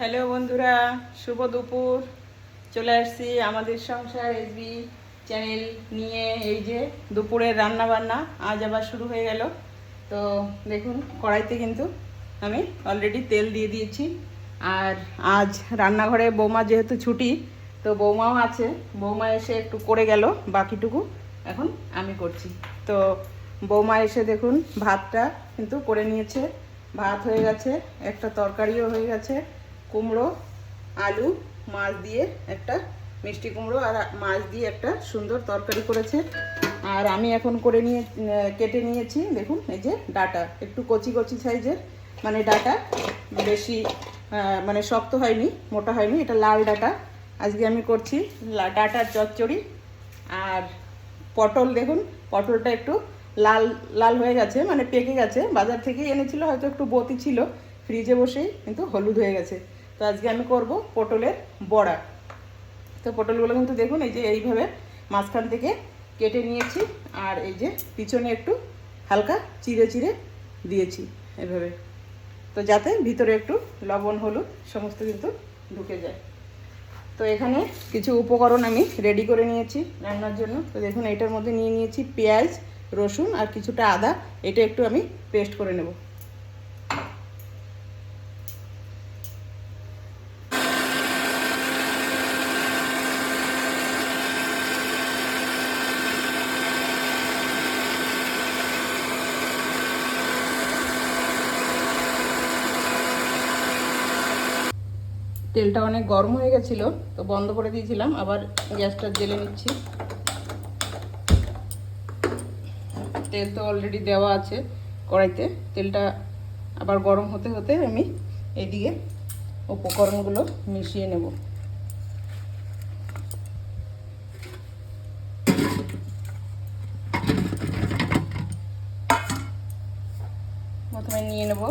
Hello বন্ধুরা, শুভ দুপুর। চলে আসছি আমাদের সংসার এসবি চ্যানেল নিয়ে। এই যে দুপুরের রান্না বান্না আজ আবার শুরু হয়ে গেল। তো দেখুন, কড়াইতে কিন্তু আমি অলরেডি তেল দিয়ে দিয়েছি। আর আজ রান্নাঘরে বৌমা যেহেতু ছুটি, তো বৌমাও আছে। বৌমা এসে একটু করে গেল, বাকিটুকু এখন আমি করছি। তো বৌমা এসে দেখুন ভাতটা কিন্তু করে নিয়েছে। ভাত হয়ে গেছে, একটা তরকারিও হয়ে গেছে, কুমড়ো আলু মাছ দিয়ে একটা মিষ্টি কুমড়ো আর মাছ দিয়ে একটা সুন্দর তরকারি করেছে। আর আমি এখন করে নিয়ে কেটে নিয়েছি। দেখুন এই যে ডাটা, একটু কচি কচি সাইজের, মানে ডাটা বেশি মানে শক্ত হয়নি, মোটা হয়নি, এটা লাল ডাটা। আজকে আমি করছি ডাটার চচ্চড়ি। আর পটল, দেখুন পটলটা একটু লাল লাল হয়ে গেছে, মানে পেকে গেছে। বাজার থেকে এনেছিল, হয়তো একটু বতি ছিল, ফ্রিজে বসেই কিন্তু হলুদ হয়ে গেছে। তো আজকে আমি করব পটলের বড়া। তো পটলগুলো কিন্তু দেখুন এই যে এইভাবে মাঝখান থেকে কেটে নিয়েছি। আর এই যে পিছনে একটু হালকা চিড়ে চিড়ে দিয়েছি এভাবে, তো যাতে ভিতরে একটু লবণ হলুদ সমস্ত কিন্তু ঢুকে যায়। তো এখানে কিছু উপকরণ আমি রেডি করে নিয়েছি রান্নার জন্য। তো দেখুন এটার মধ্যে নিয়ে নিয়েছি পেঁয়াজ, রসুন আর কিছুটা আদা। এটা একটু আমি পেস্ট করে নেব। তেলটা অনেক গরম হয়ে গেছিলো, তো বন্ধ করে দিয়েছিলাম, আবার গ্যাসটা জ্বেলে নিচ্ছি। তেল তো অলরেডি দেওয়া আছে কড়াইতে, তেলটা আবার গরম হতে হতে আমি এইদিকে উপকরণগুলো মিশিয়ে নেব। প্রথমে নিয়ে নেব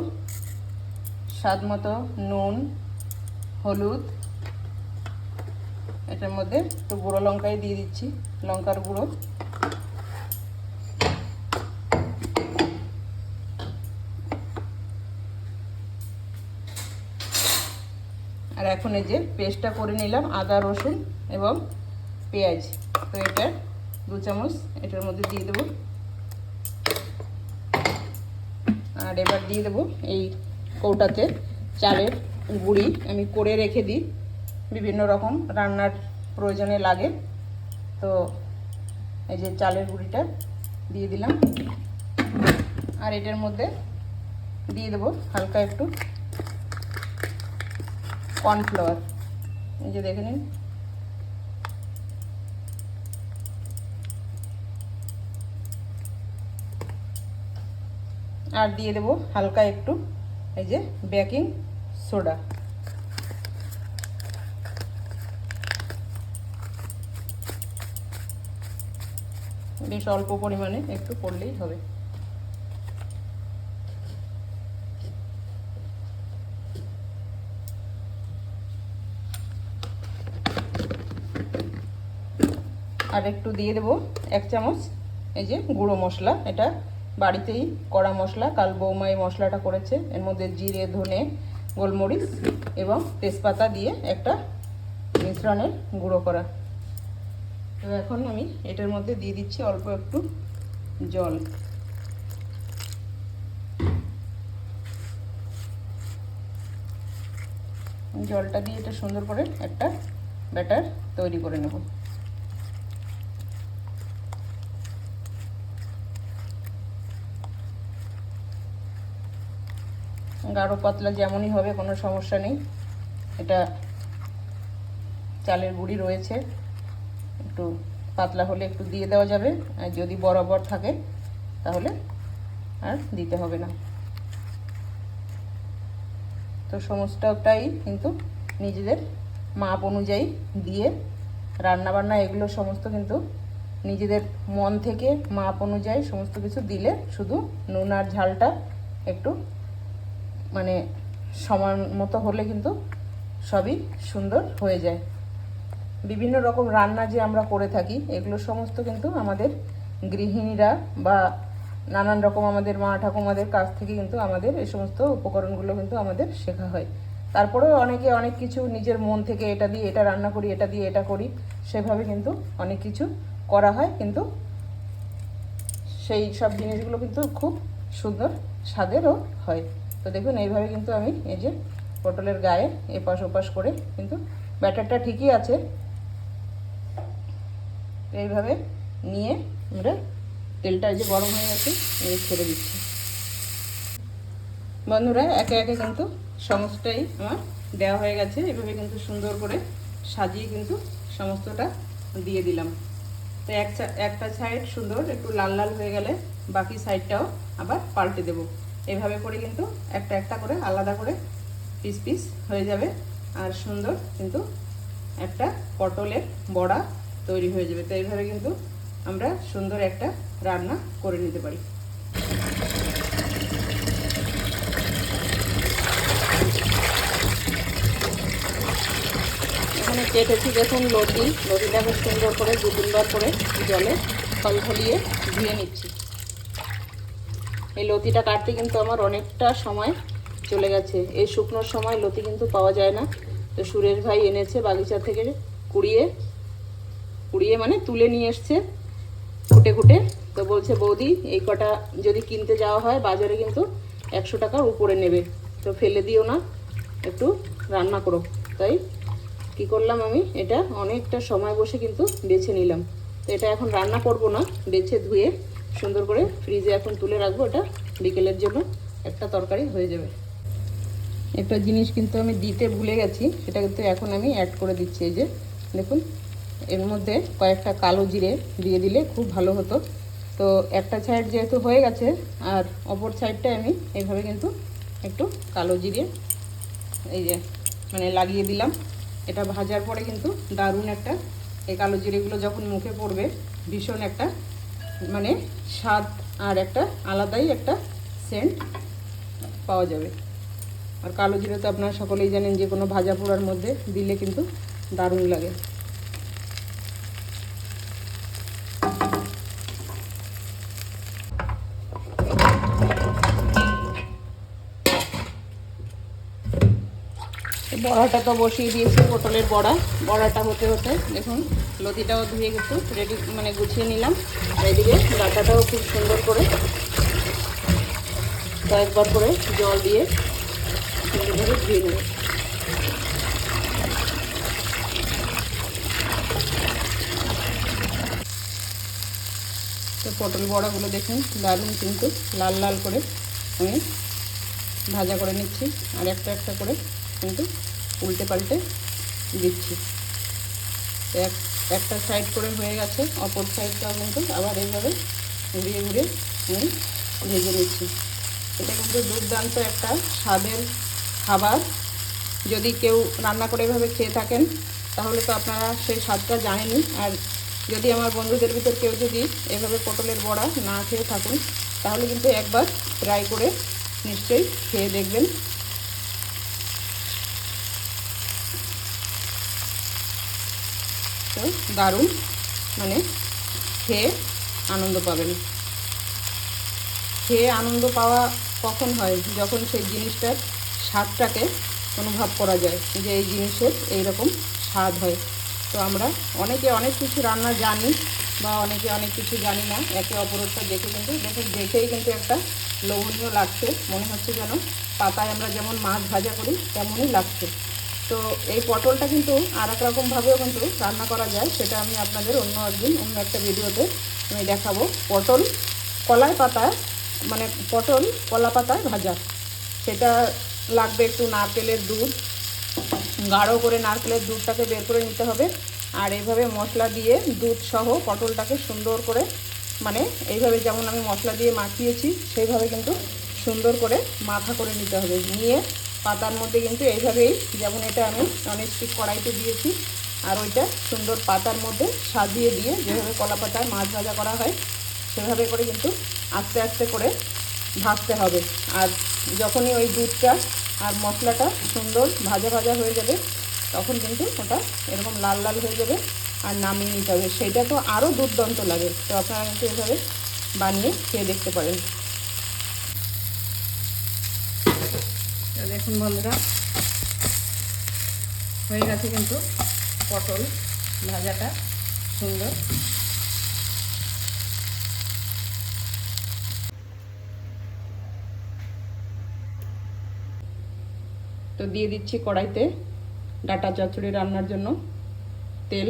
স্বাদ মতো নুন, হলুদ, এটার মধ্যে একটু গুঁড়ো লঙ্কাই দিয়ে দিচ্ছি, লঙ্কার গুঁড়ো। আর এখন এই যে পেস্টটা করে নিলাম আদা রসুন এবং পেঁয়াজ, তো এটা 2 চামচ এটার মধ্যে দিয়ে দেবো। আর এবার দিয়ে দেবো এই কৌটাতে চালের গুঁড়ি, আমি করে রেখে দিই, বিভিন্ন রকম রান্নার প্রয়োজনে লাগে। তো এই যে চালের গুঁড়িটা দিয়ে দিলাম। আর এটার মধ্যে দিয়ে দেবো হালকা একটু কর্নফ্লাওয়ার, এই যে দেখে নিন। আর দিয়ে দেবো হালকা একটু এই যে বেকিং সোডা। বেশ অল্প পরিমাণে একটু পড়লেই হবে। আর একটু দিয়ে দেবো 1 চামচ এই যে গুঁড়ো মশলা, এটা বাড়িতেই করা মশলা, কাল বৌমা এই মশলাটা করেছে। এর মধ্যে জিরে, ধনে, গোলমরিচ এবং তেজপাতা দিয়ে একটা মিশ্রণের গুঁড়ো করা। তো এখন আমি এটার মধ্যে দিয়ে দিচ্ছি অল্প একটু জল। জলটা দিয়ে এটা সুন্দর করে একটা ব্যাটার তৈরি করে নেব। গাঢ় পাতলা যেমনই হবে কোনো সমস্যা নেই, এটা চালের গুঁড়ি রয়েছে, একটু পাতলা হলে একটু দিয়ে দেওয়া যাবে, আর যদি বরাবর থাকে তাহলে আর দিতে হবে না। তো সমস্তটাই কিন্তু নিজেদের মাপ অনুযায়ী দিয়ে রান্নাবান্না এগুলো সমস্ত কিন্তু নিজেদের মন থেকে মাপ অনুযায়ী সমস্ত কিছু দিলে, শুধু নুন আর ঝালটা একটু মানে সমান মতো হলে কিন্তু সবই সুন্দর হয়ে যায়। বিভিন্ন রকম রান্না যে আমরা করে থাকি, এগুলো সমস্ত কিন্তু আমাদের গৃহিণীরা বা নানান রকম আমাদের মা ঠাকুমাদের কাছ থেকে কিন্তু আমাদের এই সমস্ত উপকরণগুলো কিন্তু আমাদের শেখা হয়। তারপরেও অনেকে অনেক কিছু নিজের মন থেকে এটা দিয়ে এটা রান্না করি, এটা দিয়ে এটা করি, সেভাবে কিন্তু অনেক কিছু করা হয়, কিন্তু সেই সব জিনিসগুলো কিন্তু খুব সুন্দর স্বাদেরও হয়। তো দেখুন এইভাবে কিন্তু আমি এই যে পটলের গায়ে এপাশ ওপাশ করে কিন্তু ব্যাটারটা ঠিকই আছে, এইভাবে নিয়ে আমরা তেলটা যে গরম হয়ে গেছে ছেড়ে দিচ্ছি। বন্ধুরা একে একে কিন্তু সমস্তটাই আমার দেওয়া হয়ে গেছে, এভাবে কিন্তু সুন্দর করে সাজিয়ে কিন্তু সমস্তটা দিয়ে দিলাম। তো একটা সাইড সুন্দর একটু লাল লাল হয়ে গেলে বাকি সাইডটাও আবার পাল্টে দেব। এভাবে করে কিন্তু একটা একটা করে আলাদা করে পিস পিস হয়ে যাবে, আর সুন্দর কিন্তু একটা পটলের বড়া তৈরি হয়ে যাবে। তো এইভাবে কিন্তু আমরা সুন্দর একটা রান্না করে নিতে পারি। এখানে কেটেছি দেখুন লতিটাকে সুন্দর করে 2-3 বার করে জলে খলখলিয়ে ধুয়ে নিচ্ছি। এই লতিটা কাটতে কিন্তু আমার অনেকটা সময় চলে গেছে। এই শুকনোর সময় লতি কিন্তু পাওয়া যায় না, তো সুরেশ ভাই এনেছে বাগিচা থেকে কুড়িয়ে মানে তুলে নিয়ে এসছে কুটে কুটে। তো বলছে বৌদি এই কটা যদি কিনতে যাওয়া হয় বাজারে কিন্তু 100 টাকার উপরে নেবে, তো ফেলে দিও না, একটু রান্না করো। তাই কি করলাম, আমি এটা অনেকটা সময় বসে কিন্তু বেছে নিলাম। তো এটা এখন রান্না করব না, বেছে ধুয়ে সুন্দর করে ফ্রিজে এখন তুলে রাখবো, এটা বিকেলের জন্য একটা তরকারি হয়ে যাবে। একটা জিনিস কিন্তু আমি দিতে ভুলে গেছি, সেটা কিন্তু এখন আমি অ্যাড করে দিচ্ছি। এই যে দেখুন এর মধ্যে কয়েকটা কালো জিরে দিয়ে দিলে খুব ভালো হতো। তো একটা সাইড যেহেতু হয়ে গেছে, আর অপর সাইডটা আমি এইভাবে কিন্তু একটু কালো জিরে এই যে মানে লাগিয়ে দিলাম। এটা ভাজার পরে কিন্তু দারুণ একটা, এই কালো জিরেগুলো যখন মুখে পড়বে ভীষণ একটা মানে স্বাদ আর একটা আলাদাই একটা সেন্ট পাওয়া যাবে। আর কালো জিরে তো আপনারা সকলেই জানেন যে কোনো ভাজা পোড়ার মধ্যে দিলে কিন্তু দারুণ লাগে। বড়াটা তো বসিয়ে দিয়েছি, পটলের বড়াটা হতে হতে দেখুন লতিটাও ধুয়ে কিন্তু রেডি মানে গুছিয়ে নিলাম। আর এদিকে ডাটাটাও খুব সুন্দর করে কয়েকবার করে জল দিয়ে সুন্দরভাবে ধুয়ে নেব। তো পটল বড়াগুলো দেখুন দারুণ কিন্তু লাল লাল করে আমি ভাজা করে নিচ্ছি, আর একটা একটা করে কিন্তু উল্টে পাল্টে দিচ্ছি। একটা সাইড করে হয়ে গেছে, অপর সাইডটাও কিন্তু আবার এইভাবে ঘুরিয়ে ঘুরিয়ে আমি ভেজে নিচ্ছি। এটা কিন্তু দুর্দান্ত একটা স্বাদের খাবার। যদি কেউ রান্না করে এভাবে খেয়ে থাকেন তাহলে তো আপনারা সেই স্বাদটা জানেনই। আর যদি আমার বন্ধুদের ভিতর কেউ যদি এভাবে পটলের বড়া না খেয়ে থাকুন তাহলে কিন্তু একবার ট্রাই করে নিশ্চয়ই খেয়ে দেখবেন। তো দারুণ মানে খেয়ে আনন্দ পাবেন। খেয়ে আনন্দ পাওয়া কখন হয়, যখন সেই জিনিসটার স্বাদটাকে অনুভব করা যায় যে এই জিনিসের এইরকম স্বাদ হয়। তো আমরা অনেকে অনেক কিছু রান্না জানি বা অনেকে অনেক কিছু জানি না, একে অপরটা দেখে কিন্তু দেখেই কিন্তু একটা লোভনীয় লাগছে, মনে হচ্ছে যেন পাতায় আমরা যেমন মাছ ভাজা করি তেমনই লাগছে। তো এই পটলটা কিন্তু আর এক রকমভাবেও কিন্তু রান্না করা যায়, সেটা আমি আপনাদের অন্য একদিন অন্য একটা ভিডিওতে আমি দেখাবো। পটল কলাই পাতায় মানে পটল কলা পাতায় ভাজা, সেটা লাগবে একটু নারকেলের দুধ, গাঢ় করে নারকেলের দুধটাকে বের করে নিতে হবে। আর এইভাবে মশলা দিয়ে দুধ সহ পটলটাকে সুন্দর করে মানে এইভাবে যেমন আমি মশলা দিয়ে মাখিয়েছি সেইভাবে কিন্তু সুন্দর করে মাখা করে নিতে হবে। নিয়ে পাতার মধ্যে কিন্তু এইভাবেই যেমন এটা আমি ননস্টিক কড়াইতে দিয়েছি, আর ওইটা সুন্দর পাতার মধ্যে সাজিয়ে দিয়ে যেভাবে কলা পাতায় মাছ ভাজা করা হয় সেভাবে করে কিন্তু আস্তে আস্তে করে ভাজতে হবে। আর যখনই ওই দুধটা আর মশলাটা সুন্দর ভাজা ভাজা হয়ে যাবে তখন কিন্তু ওটা এরকম লাল লাল হয়ে যাবে আর নামিয়ে নিতে হবে। সেটা তো আরও দুর্দান্ত লাগে। তো আপনারা কিন্তু এভাবে বানিয়ে খেয়ে দেখতে পারেন। দেখুন বন্ধুরা হয়ে গেছে কিন্তু পটল ভাজাটা সুন্দর। তো দিয়ে দিচ্ছি কড়াইতে ডাঁটা চচ্চড়ি রান্নার জন্য তেল।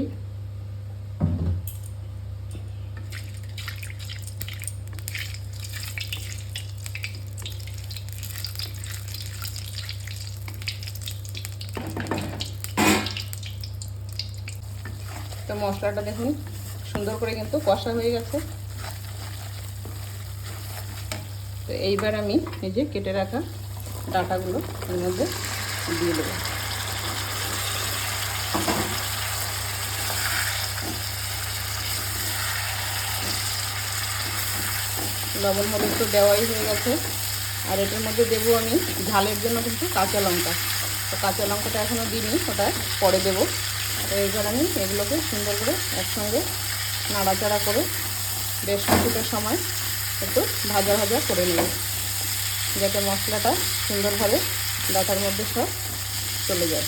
তো মশলাটা দেখুন সুন্দর করে কিন্তু কষা হয়ে গেছে। তো এইবার আমি এই যে কেটে রাখা ডাঁটাগুলো এর মধ্যে দিয়ে দেবো। লবণ হলুদ তো দেওয়াই হয়ে গেছে। আর এটার মধ্যে দেবো আমি ঝালের জন্য কিন্তু কাঁচা লঙ্কা। তো কাঁচা লঙ্কাটা এখনও দিইনি, ওটা পরে দেবো। তো এইবার আমি এগুলোকে সুন্দর করে একসঙ্গে নাড়াচাড়া করে বেশ কিছুটা সময় একটু ভাজা ভাজা করে নেব, যাতে মশলাটা সুন্দরভাবে ডাঁটার মধ্যে সব চলে যায়।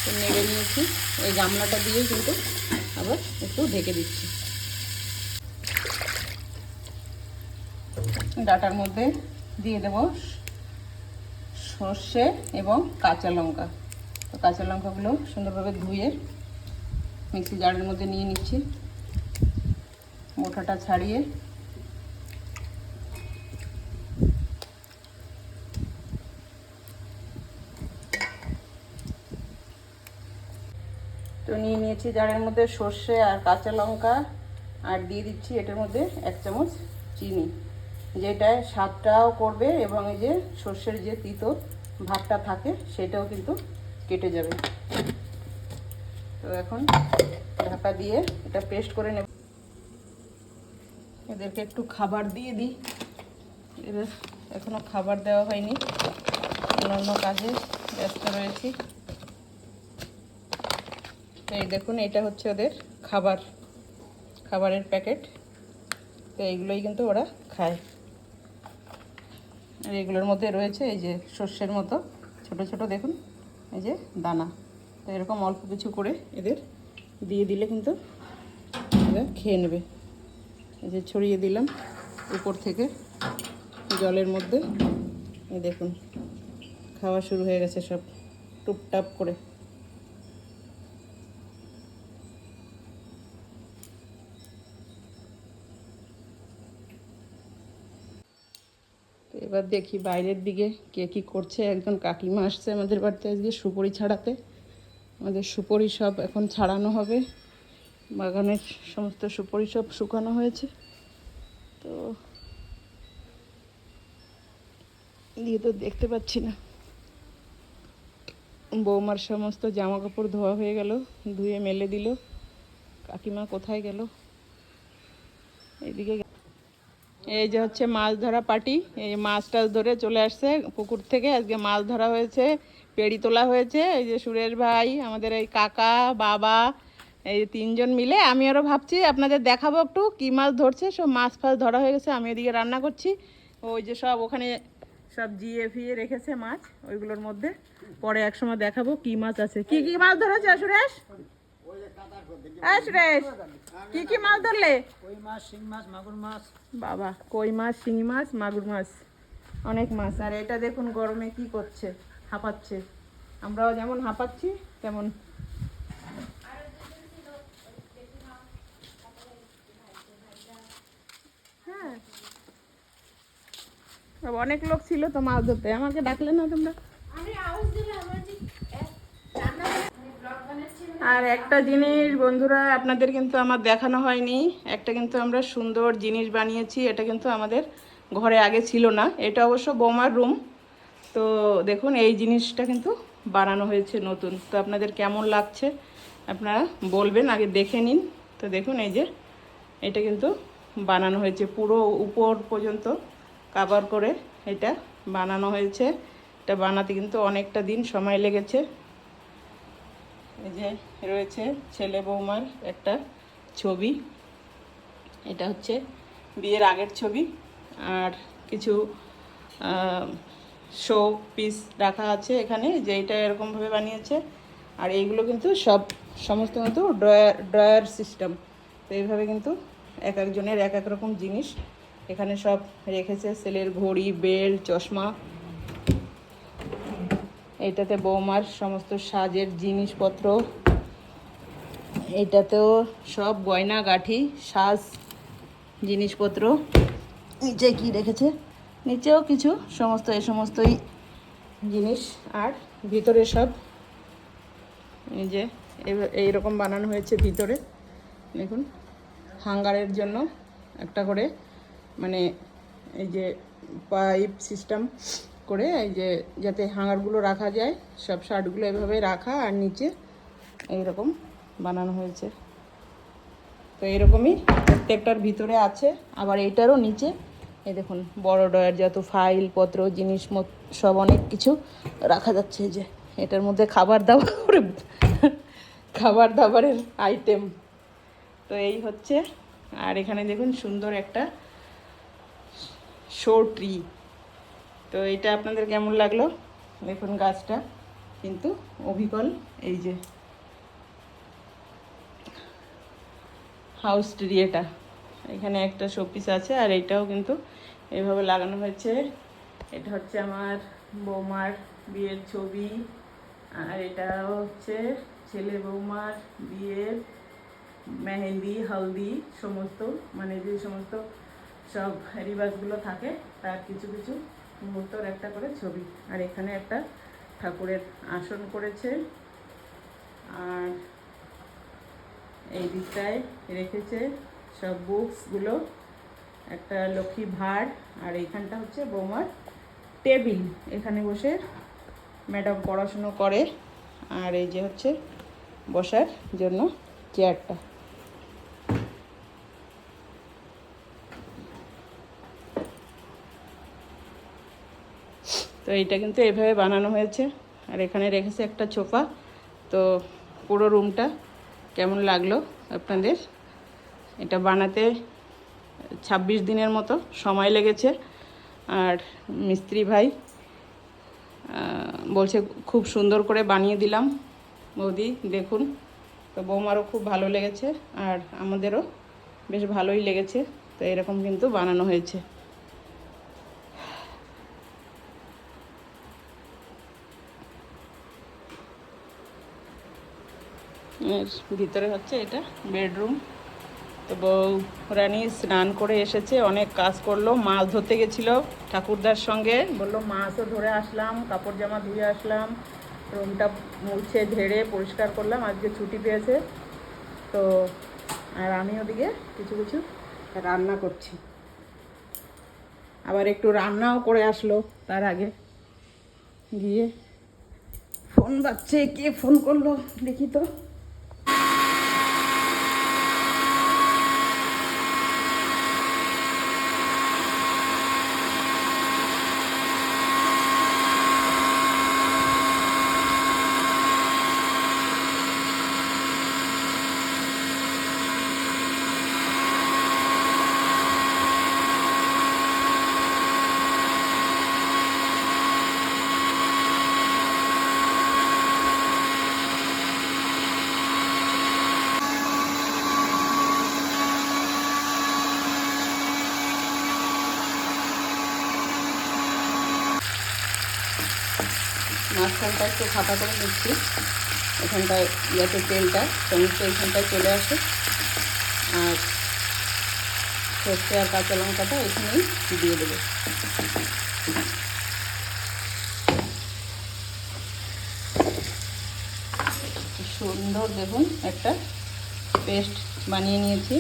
তো নেড়ে নিয়েছি, এই গামলাটা দিয়ে কিন্তু আবার একটু ঢেকে দিচ্ছি। ডাঁটার মধ্যে দিয়ে দেব সর্ষে এবং কাঁচা লঙ্কা। তো কাঁচা লঙ্কাগুলো সুন্দরভাবে ধুয়ে মিক্সি জারের মধ্যে নিয়ে নিচ্ছি, মোটাটা ছাড়িয়ে। তো নিয়ে নিয়েছি জারের মধ্যে সর্ষে আর কাঁচা লঙ্কা, আর দিয়ে দিচ্ছি এটার মধ্যে 1 চামচ চিনি, যেটায় স্বাদটাও করবে এবং এই যে সর্ষের যে তিতো ভাবটা থাকে সেটাও কিন্তু কেটে যাবে। তো এখন ঢাকা দিয়ে এটা পেস্ট করে নেব। এদেরকে একটু খাবার দিয়ে দিই, এদের এখনো খাবার দেওয়া হয়নি, অন্যান্য কাজে ব্যস্ত রয়েছি। এই দেখুন এটা হচ্ছে ওদের খাবারের প্যাকেট। তো এইগুলোই কিন্তু ওরা খায়। আর এগুলোর মধ্যে রয়েছে এই যে সর্ষের মতো ছোট ছোট দেখুন এই যে দানা। তো এরকম অল্প কিছু করে এদের দিয়ে দিলে কিন্তু এরা খেয়ে নেবে। এই যে ছড়িয়ে দিলাম উপর থেকে জলের মধ্যে, এই দেখুন খাওয়া শুরু হয়ে গেছে সব টুপটাপ করে। এবার দেখি বাইরের দিকে কে কী করছে। একজন কাকিমা আসছে আমাদের বাড়িতে আজকে সুপুরি ছাড়াতে। আমাদের সুপুরি সব এখন ছাড়ানো হবে, বাগানের সমস্ত সুপুরি সব শুকানো হয়েছে। তো দিয়ে তো দেখতে পাচ্ছি না। বৌমার সমস্ত জামা কাপড় ধোয়া হয়ে গেল, ধুয়ে মেলে দিল। কাকিমা কোথায় গেল? এইদিকে। এই যে হচ্ছে মাছ ধরা পার্টি, এই মাছ টাছ ধরে চলে আসছে পুকুর থেকে। আজকে মাছ ধরা হয়েছে, পেড়ি তোলা হয়েছে। এই যে সুরেশ ভাই, আমাদের এই কাকা, বাবা, এই 3 জন মিলে। আমি আরও ভাবছি আপনাদের দেখাবো একটু কী মাছ ধরছে। সব মাছ ফাছ ধরা হয়ে গেছে, আমি এদিকে রান্না করছি। ওই যে সব ওখানে সব জিয়ে ফিয়ে রেখেছে মাছ, ওইগুলোর মধ্যে পরে একসময় দেখাবো কি মাছ আছে। কি কি মাছ ধরেছে সুরেশ? সুরেশ কি কি মাছ ধরলে? কই মাছ, শিং মাছ, মাগুর মাছ। বাবা, কই মাছ, শিঙি মাছ, মাগুর মাছ, অনেক মাছ। আর এটা দেখুন গরমে কি করছে, হাঁপাচ্ছে। আমরাও যেমন হাঁপাচ্ছি তেমন। হ্যাঁ, অনেক লোক ছিল তো মাছ ধরতে, আমাকে ডাকলে না তোমরা? আর একটা জিনিস বন্ধুরা আপনাদের কিন্তু আমার দেখানো হয়নি, একটা কিন্তু আমরা সুন্দর জিনিস বানিয়েছি। এটা কিন্তু আমাদের ঘরে আগে ছিল না, এটা অবশ্য বৌমার রুম। তো দেখুন এই জিনিসটা কিন্তু বানানো হয়েছে নতুন। তো আপনাদের কেমন লাগছে আপনারা বলবেন, আগে দেখে নিন। তো দেখুন এই যে এটা কিন্তু বানানো হয়েছে, পুরো উপর পর্যন্ত কভার করে এটা বানানো হয়েছে। এটা বানাতে কিন্তু অনেকটা দিন সময় লেগেছে। এই যে রয়েছে ছেলে বৌমার একটা ছবি, এটা হচ্ছে বিয়ের আগের ছবি। আর কিছু শো পিস রাখা আছে এখানে, যে এইটা এরকমভাবে বানিয়েছে। আর এইগুলো কিন্তু সমস্ত কিন্তু ড্রয়ার সিস্টেম। তো এইভাবে কিন্তু এক একজনের এক এক রকম জিনিস এখানে সব রেখেছে, সেলের ঘড়ি, বেল্ট, চশমা। এইটাতে বৌমার সমস্ত সাজের জিনিসপত্র, এইটাতেও সব গয়না গাঠি, সাজ জিনিসপত্র। নিচে কি রেখেছে, নিচেও কিছু এই সমস্তই জিনিস। আর ভিতরে সব এই যে এইরকম বানানো হয়েছে ভিতরে। দেখুন, হাঙ্গারের জন্য একটা করে মানে এই যে পাইপ সিস্টেম করে, এই যে যাতে হাঙ্গারগুলো রাখা যায়, সব শার্টগুলো এভাবে রাখা, আর নিচে এইরকম বানানো হয়েছে। তো এরকমই প্রত্যেকটার ভিতরে আছে। আবার এইটারও নিচে এই দেখুন বড় ডয়ার, যত ফাইল পত্র জিনিস সব অনেক কিছু রাখা যাচ্ছে। এই যে এটার মধ্যে খাবার দাবারের আইটেম। তো এই হচ্ছে। আর এখানে দেখুন সুন্দর একটা শো ট্রি। তো এটা আপনাদের কেমন লাগলো দেখুন, গাছটা কিন্তু অবিকল। এই যে হাউস ট্রি, এটা এখানে একটা শোপিস আছে। আর এইটাও কিন্তু এইভাবে লাগানো হয়েছে। এটা হচ্ছে আমার বৌমার বিয়ের ছবি। আর এটা হচ্ছে ছেলে বৌমার বিয়ের মেহেন্দি, হলদি সমস্ত, মানে যে সমস্ত সব রিবাজগুলো থাকে তার কিছু কিছু মুহূর্তর একটা করে ছবি। আর এখানে একটা ঠাকুরের আসন করেছে। আর এই দিকটায় রেখেছে সব বুকসগুলো, একটা লক্ষ্মী ভাঁড়। আর এইখানটা হচ্ছে বৌমার টেবিল, এখানে বসে ম্যাডাম পড়াশুনো করে। আর এই যে হচ্ছে বসার জন্য চেয়ারটা। তো এইটা কিন্তু এভাবে বানানো হয়েছে। আর এখানে রেখেছে একটা সোফা। তো পুরো রুমটা কেমন লাগলো আপনাদের? এটা বানাতে 26 দিনের মতো সময় লেগেছে। আর মিস্ত্রি ভাই বলছে খুব সুন্দর করে বানিয়ে দিলাম বৌদি, দেখুন। তো বৌমারও খুব ভালো লেগেছে, আর আমাদেরও বেশ ভালোই লেগেছে। তো এরকম কিন্তু বানানো হয়েছে। ভিতরে হচ্ছে এটা বেডরুম। তো বউ রানী স্নান করে এসেছে, অনেক কাজ করলো। মাছ ধরতে গেছিলো ঠাকুরদার সঙ্গে, বললো মাছও ধরে আসলাম, কাপড় জামা ধুয়ে আসলাম, রুমটা মুছে ঝেড়ে পরিষ্কার করলাম, আজকে ছুটি পেয়েছে। তো আর আমি ওদিকে কিছু কিছু রান্না করছি। আবার একটু রান্নাও করে আসলো তার আগে গিয়ে। ফোন বাজছে, কে ফোন করলো দেখি তো। মাঝখানটা একটু ফাঁকা করে নিচ্ছি, এখানটায় যাতে তেলটা সমস্ত এখানটায় চলে আসে। আর সর্ষে আর কাঁচা লঙ্কাটা এখানেই দিয়ে দেবো। সুন্দর দেখুন একটা পেস্ট বানিয়ে নিয়েছি,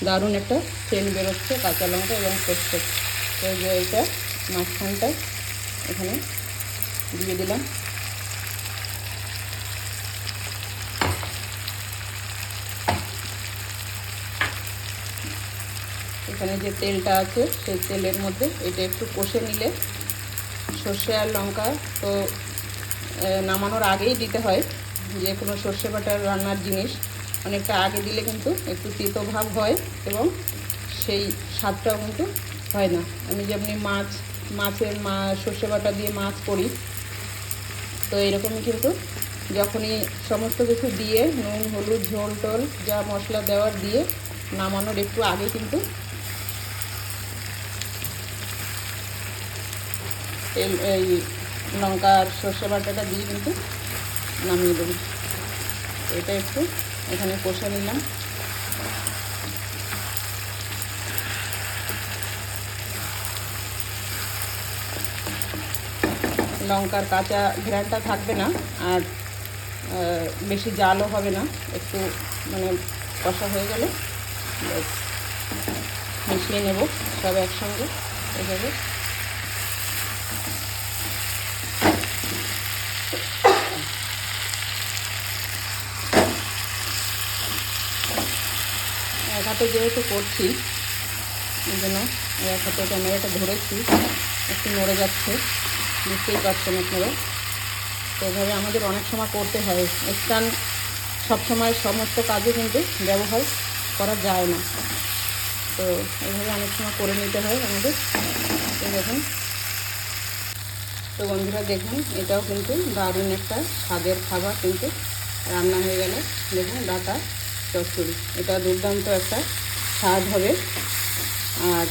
দারুণ একটা সেন্ট বেরোচ্ছে কাঁচা লঙ্কা এবং সর্ষে। তো যে এটা মাঝখানটায় এখানে দিয়ে দিলাম। এখানে যে তেলটা আছে সেই তেলের মধ্যে এটা একটু কষে নিলে, সর্ষে আর লঙ্কা তো নামানোর আগেই দিতে হয়, যে কোনো সর্ষে বাটার রান্নার জিনিস অনেকটা আগে দিলে কিন্তু একটু তিতো ভাব হয় এবং সেই স্বাদটাও কিন্তু হয় না। আমি যেমনি মাছ সর্ষে বাটা দিয়ে মাছ করি, তো এরকমই কিন্তু যখনই সমস্ত কিছু দিয়ে নুন হলুদ ঝোল টোল যা মশলা দেওয়ার দিয়ে নামানোর একটু আগে কিন্তু এই লঙ্কার সর্ষে বাটাটা দিয়ে কিন্তু নামিয়ে দেবো। এটা একটু এখানে কষে নিলাম। লঙ্কার কাঁচা ঘ্রাণটা থাকবে না, আর বেশি জালও হবে না, একটু মানে কষা হয়ে গেলে মিশিয়ে নেব সব একসঙ্গে এভাবে। এক হাতে যেহেতু করছি এই জন্য এক হাতে ক্যামেরাটা ধরেছি, একটু নড়ে যাচ্ছে, বুঝতেই পারছেন আপনারা। তো এভাবে আমাদের অনেক সময় করতে হয়, স্ট্যান্ড সবসময় সমস্ত কাজে কিন্তু ব্যবহার করা যায় না, তো এইভাবে অনেক সময় করে নিতে হয় আমাদের। তো দেখুন, তো বন্ধুরা দেখুন, এটাও কিন্তু দারুণ একটা স্বাদের খাবার কিন্তু রান্না হয়ে গেল। দেখুন ডাঁটা চচ্চড়ি, এটা দুর্দান্ত একটা স্বাদ হবে, আর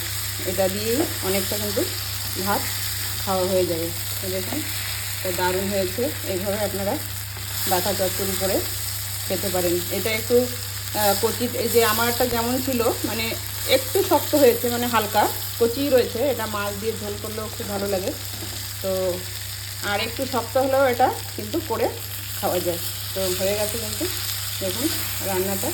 এটা দিয়েই অনেকটা কিন্তু ভাত খাওয়া হয়ে যাবে। তো দেখুন, তো দারুণ হয়েছে। এইভাবে আপনারা ডাঁটা চচ্চড়ি করে খেতে পারেন। এটা একটু কচি, এই যে আমারটা যেমন ছিল মানে একটু শক্ত হয়েছে, মানে হালকা কচি রয়েছে, এটা মাছ দিয়ে ঝোল করলেও খুব ভালো লাগে। তো আর একটু শক্ত হলেও এটা কিন্তু করে খাওয়া যায়। তো হয়ে গেছে কিন্তু দেখুন রান্নাটা।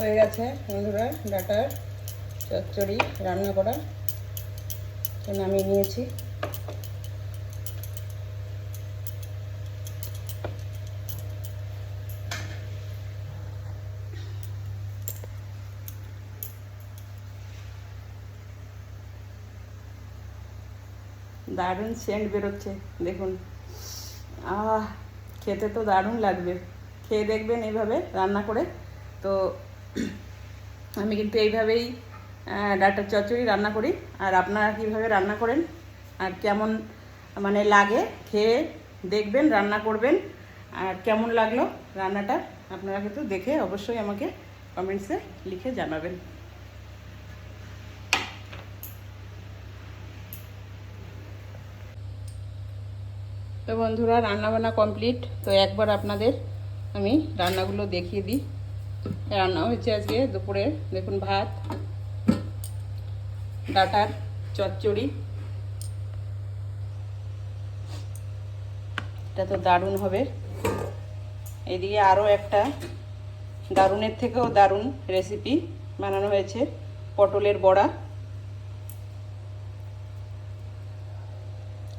হয়ে গেছে বন্ধুরা ডাঁটার চচ্চড়ি রান্না করা, তো নামিয়ে নিয়েছি। দারুণ সেন্ট বেরোচ্ছে দেখুন, খেতে তো দারুণ লাগবে। খেয়ে দেখবেন এইভাবে রান্না করে। তো আমি কিন্তু এইভাবেই ডাঁটার চচ্চড়ি রান্না করি, আর আপনারা কীভাবে রান্না করেন আর কেমন মানে লাগে খেয়ে দেখবেন, রান্না করবেন, আর কেমন লাগলো রান্নাটা আপনারা কিন্তু দেখে অবশ্যই আমাকে কমেন্টসে লিখে জানাবেন। তো বন্ধুরা রান্নাবান্না কমপ্লিট। তো একবার আপনাদের আমি রান্নাগুলো দেখিয়ে দিই। রান্না হয়েছে আজকে দুপুরে দেখুন, ভাত, ডাঁটার চচ্চড়ি, এটা তো দারুণ হবে। এদিকে আরও একটা দারুণের থেকেও দারুণ রেসিপি বানানো হয়েছে, পটলের বড়া।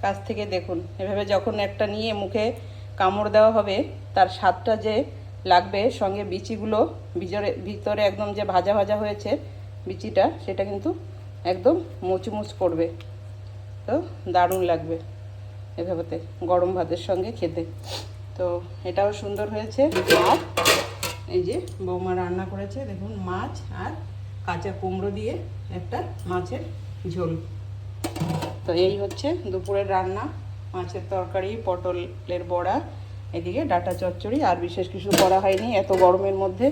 কাছ থেকে দেখুন, এভাবে যখন একটা নিয়ে মুখে কামড় দেওয়া হবে তার স্বাদটা যে লাগবে, সঙ্গে বিচিগুলো ভিতরে একদম যে ভাজা ভাজা হয়েছে বিচিটা, সেটা কিন্তু একদম মুচমুচ করবে। তো দারুণ লাগবে এভাবেতে গরম ভাতের সঙ্গে খেতে। তো এটাও সুন্দর হয়েছে। আর এই যে বৌমা রান্না করেছে দেখুন, মাছ আর কাঁচা কুমড়ো দিয়ে একটা মাছের ঝোল। তো এই হচ্ছে দুপুরের রান্না, মাছের তরকারি, পটলের বড়া, এদিকে ডাঁটা চচ্চড়ি। আর বিশেষ কিছু করা হয়নি, এত গরমের মধ্যে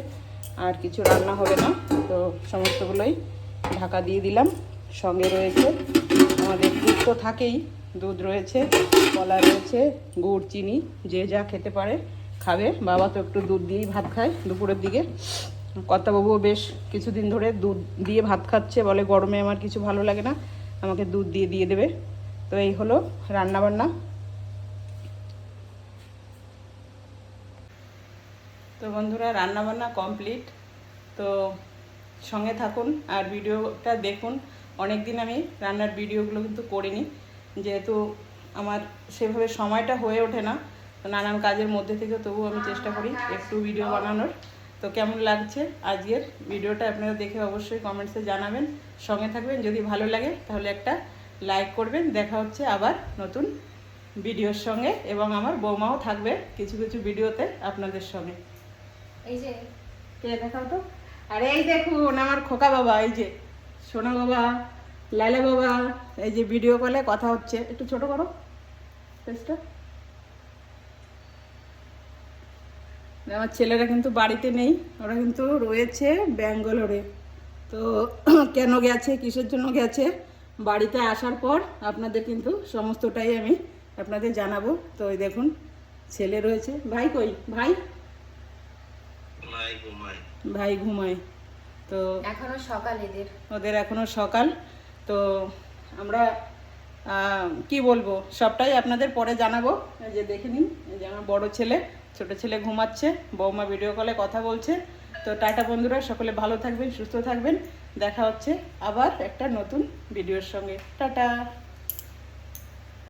আর কিছু রান্না হবে না, তো সমস্তগুলোই ঢাকা দিয়ে দিলাম। সঙ্গে রয়েছে আমাদের দুধ তো থাকেই, দুধ রয়েছে, কলা রয়েছে, গুড় চিনি যে যা খেতে পারে খাবে। বাবা তো একটু দুধ দিয়েই ভাত খায় দুপুরের দিকে। কর্তাবাবুও বেশ কিছুদিন ধরে দুধ দিয়ে ভাত খাচ্ছে, বলে গরমে আমার কিছু ভালো লাগে না, আমাকে দুধ দিয়ে দেবে। তো এই হলো রান্নাবান্না। তো বন্ধুরা রান্নাবান্না কমপ্লিট। তো সঙ্গে থাকুন আর ভিডিওটা দেখুন। অনেক দিন আমি রান্নার ভিডিওগুলো কিন্তু করিনি, যেহেতু আমার সেভাবে সময়টা হয়ে ওঠে না, তো নানান কাজের মধ্যে থেকে তবুও আমি চেষ্টা করি একটু ভিডিও বানানোর। তো কেমন লাগছে আজকের ভিডিওটা আপনারা দেখে অবশ্যই কমেন্টসে জানাবেন, সঙ্গে থাকবেন। যদি ভালো লাগে তাহলে একটা লাইক করবেন। দেখা হচ্ছে আবার নতুন ভিডিওর সঙ্গে, এবং আমার বৌমাও থাকবে কিছু কিছু ভিডিওতে আপনাদের সঙ্গে। এই যে কে দেখাও তো? আর এই দেখুন আমার খোকা বাবা, এই যে সোনা বাবা, লাইলা বাবা, এই যে ভিডিও কলে কথা হচ্ছে। একটু ছোট করো ফেসটা। আমার ছেলেরা কিন্তু বাড়িতে নেই, ওরা কিন্তু রয়েছে ব্যাঙ্গালোরে। তো কেন গেছে, কিসের জন্য গেছে, বাড়িতে আসার পর আপনাদের কিন্তু সমস্তটাই আমি আপনাদের জানাবো। তো ওই দেখুন ছেলে রয়েছে। ভাই কই? ভাই ভাই ঘুমায়। তো এখনো সকাল ওদের এখনো সকাল। তো আমরা কি বলবো, সবটাই আপনাদের পরে জানাবো। এই যে দেখে নিন, এই যে আমার বড় ছেলে, ছোট ছেলে ঘুমাচ্ছে, বৌমা ভিডিও কলে কথা বলছে। তো টাটা বন্ধুরা, সকলে ভালো থাকবেন, সুস্থ থাকবেন। দেখা হচ্ছে আবার একটা নতুন ভিডিওর সঙ্গে। টাটা।